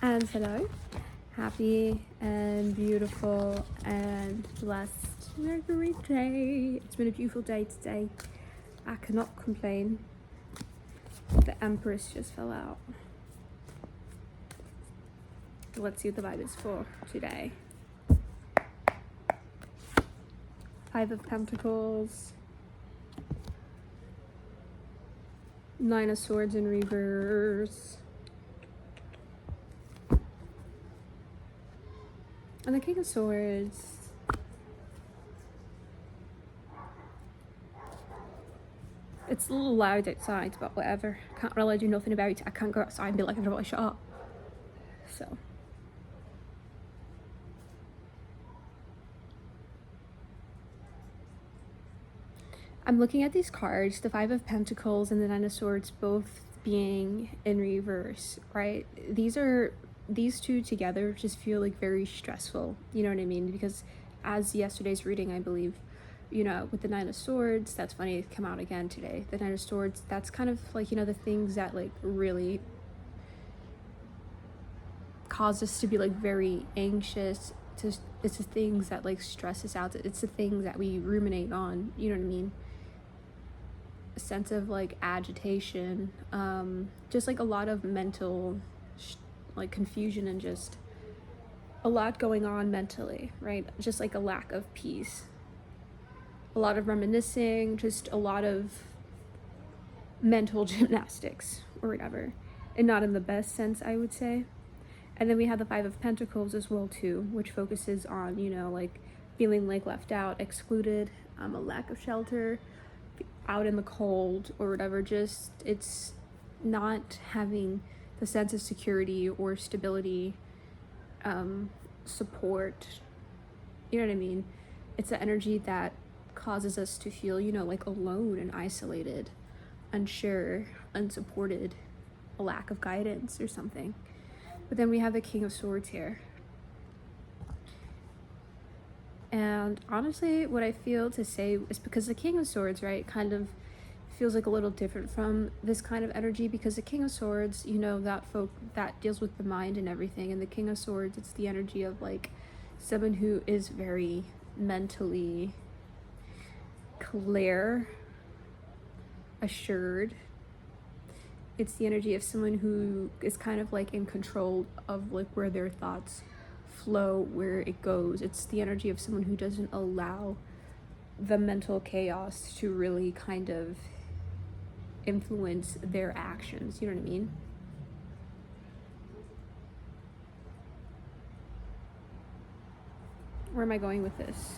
And hello, happy and beautiful and blessed Mercury day. It's been a beautiful day today. I cannot complain. The Empress just fell out. Let's see what the vibe is for today. Five of Pentacles, Nine of Swords in reverse, and the King of Swords. It's a little loud outside, but whatever. Can't really do nothing about it. I can't go outside and be like, everybody shut up. So. I'm looking at these cards, the Five of Pentacles and the Nine of Swords, both being in reverse, right? These two together just feel like very stressful, you know what I mean? Because as yesterday's reading, I believe, you know, with the Nine of Swords, that's funny, it came out again today. The Nine of Swords, that's kind of like, you know, the things that like really cause us to be like very anxious. It's the things that like stress us out. It's the things that we ruminate on, you know what I mean? A sense of like agitation, just like a lot of mental like confusion and just a lot going on mentally, right? Just like a lack of peace, a lot of reminiscing, just a lot of mental gymnastics or whatever, and not in the best sense, I would say. And then we have the Five of Pentacles as well too, which focuses on, you know, like feeling like left out, excluded, a lack of shelter, out in the cold or whatever. Just it's not having the sense of security or stability, support, you know what I mean? It's the energy that causes us to feel, you know, like alone and isolated, unsure, unsupported, a lack of guidance or something. But then we have the King of Swords here. And honestly, what I feel to say is because the King of Swords, right, kind of feels like a little different from this kind of energy, because the King of Swords, you know, that deals with the mind and everything. And the King of Swords, it's the energy of like someone who is very mentally clear, assured. It's the energy of someone who is kind of like in control of like where their thoughts flow, where it goes. It's the energy of someone who doesn't allow the mental chaos to really kind of influence their actions, you know what I mean? Where am I going with this?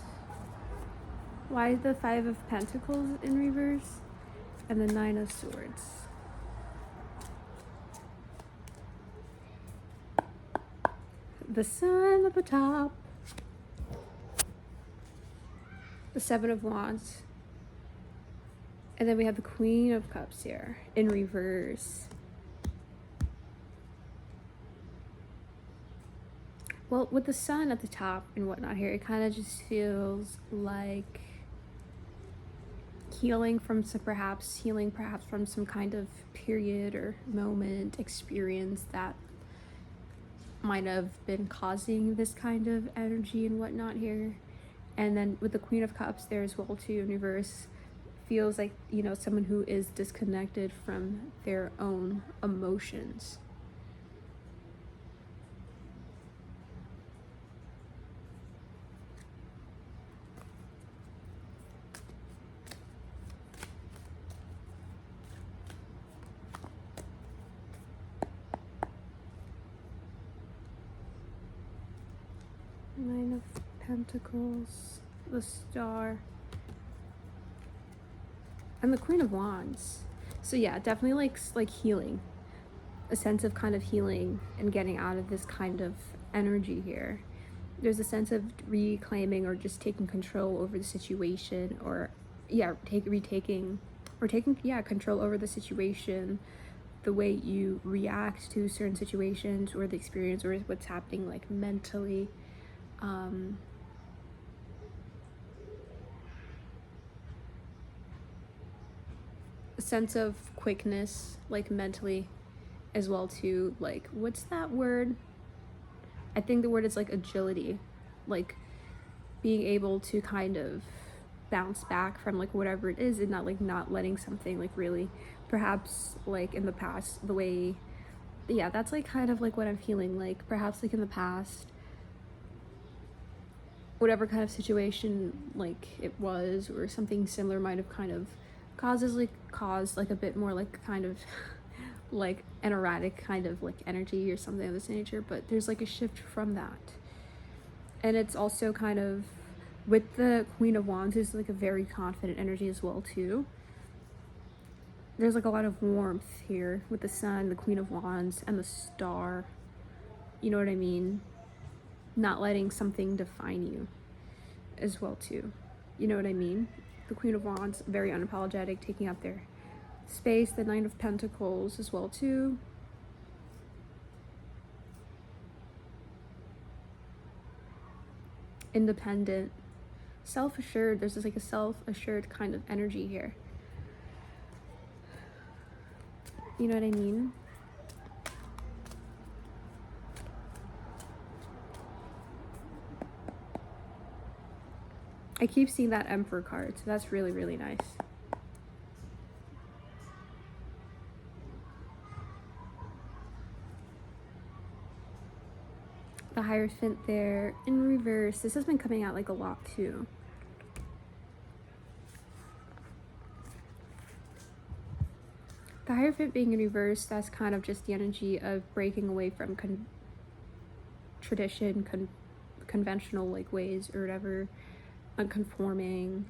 Why is the Five of Pentacles in reverse and the Nine of Swords? The Sun at the top, the Seven of Wands, and then we have the Queen of Cups here in reverse. Well, with the Sun at the top and whatnot here, it kind of just feels like healing perhaps from some kind of period or moment, experience that might have been causing this kind of energy and whatnot here. And then with the Queen of Cups there as well too in reverse, feels like, you know, someone who is disconnected from their own emotions. Nine of Pentacles, the Star, and the Queen of Wands. So yeah, definitely like healing, a sense of kind of healing and getting out of this kind of energy here. There's a sense of reclaiming or just taking control over the situation, or taking control over the situation, the way you react to certain situations or the experience or what's happening like mentally. A sense of quickness, like mentally as well too, like what's that word I think the word is like agility, like being able to kind of bounce back from like whatever it is, and not letting something like really, perhaps like in the past, the way, yeah, that's like kind of like what I'm feeling, like perhaps like in the past, whatever kind of situation like it was or something similar might have kind of caused like a bit more like kind of like an erratic kind of like energy or something of this nature. But there's like a shift from that, and it's also kind of with the Queen of Wands is like a very confident energy as well too. There's like a lot of warmth here with the Sun, the Queen of Wands, and the Star. You know what I mean? Not letting something define you as well too. You know what I mean? The Queen of Wands, very unapologetic, taking up their space. The Nine of Pentacles as well too. Independent, self-assured. There's just like a self-assured kind of energy here. You know what I mean? I keep seeing that Emperor card, so that's really, really nice. The Hierophant there in reverse. This has been coming out like a lot too. The Hierophant being in reverse, that's kind of just the energy of breaking away from tradition, conventional like ways or whatever, unconforming.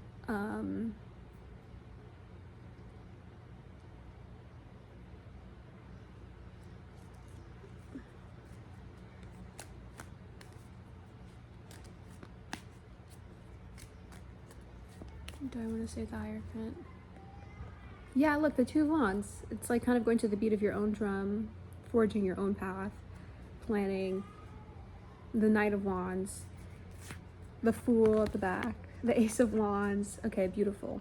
Do I want to say the Hierophant? Yeah, look, the Two of Wands. It's like kind of going to the beat of your own drum, forging your own path, planning. The Knight of Wands, the Fool at the back, the Ace of Wands. Okay, beautiful.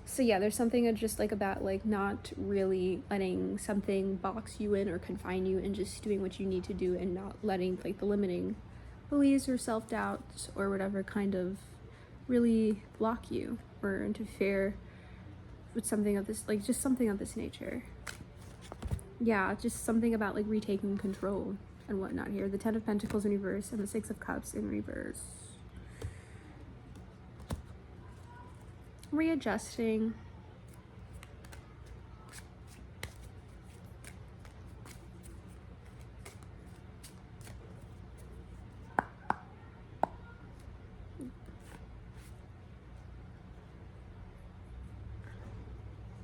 So yeah, there's something just like about like not really letting something box you in or confine you, and just doing what you need to do, and not letting like the limiting beliefs or self-doubts or whatever kind of really block you or interfere with something of this, like just something of this nature. Yeah, just something about like retaking control and whatnot here. The Ten of Pentacles in reverse and the Six of Cups in reverse. Readjusting.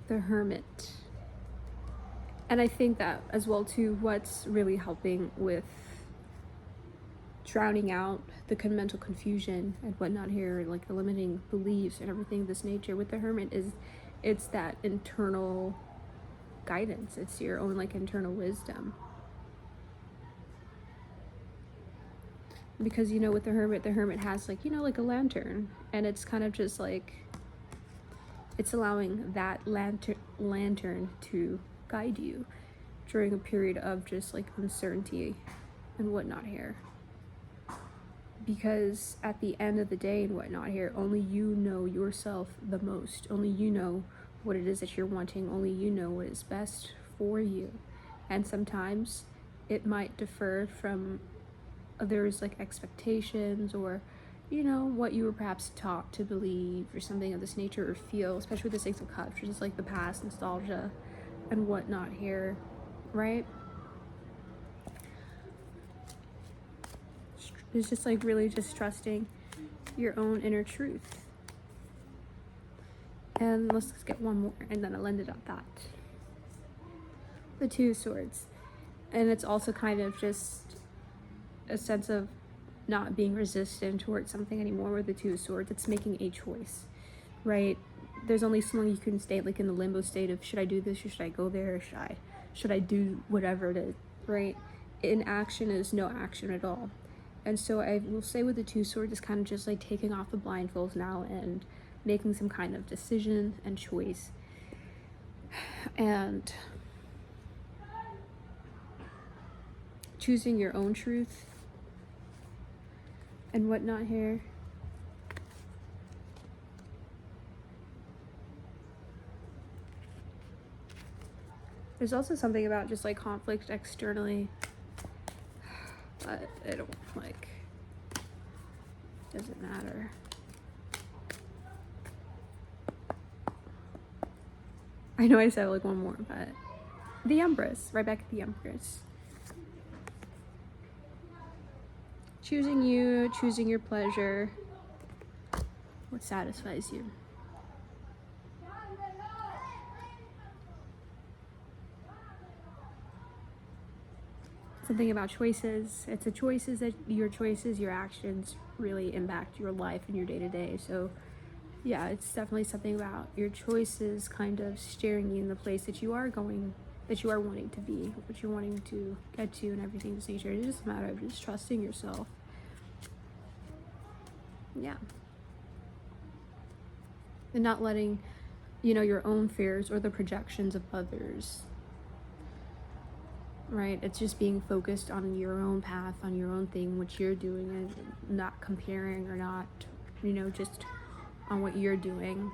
The Hermit. And I think that as well too, what's really helping with drowning out the mental confusion and whatnot here, like the limiting beliefs and everything of this nature with the Hermit, is it's that internal guidance. It's your own like internal wisdom. Because, you know, with the Hermit has like, you know, like a lantern, and it's kind of just like, it's allowing that lantern to guide you during a period of just like uncertainty and whatnot here. Because at the end of the day and whatnot here, only you know yourself the most. Only you know what it is that you're wanting. Only you know what is best for you. And sometimes it might differ from others' like expectations, or, you know, what you were perhaps taught to believe or something of this nature, or feel, especially with the Six of Cups, which is like the past, nostalgia and whatnot here, right? It's just like really just trusting your own inner truth. And let's just get one more, and then I'll end it at that. The Two of Swords. And it's also kind of just a sense of not being resistant towards something anymore with the Two of Swords. It's making a choice, right? There's only so long you can stay like in the limbo state of, should I do this, or should I go there, or should I do whatever it is, right? Inaction is no action at all. And so I will say with the Two of Swords, it's kind of just like taking off the blindfolds now and making some kind of decision and choice. And choosing your own truth and whatnot here. There's also something about just like conflict externally, but it don't like, doesn't matter. I know I said like one more, but the Empress, right back at the Empress. Choosing you, choosing your pleasure, what satisfies you. Something about choices. It's the choices that your choices, your actions really impact your life and your day to day. So yeah, it's definitely something about your choices kind of steering you in the place that you are going, that you are wanting to be, what you're wanting to get to, and everything of this nature. It's just a matter of just trusting yourself. Yeah. And not letting, you know, your own fears or the projections of others, right? It's just being focused on your own path, on your own thing, what you're doing, and not comparing or not, you know, just on what you're doing.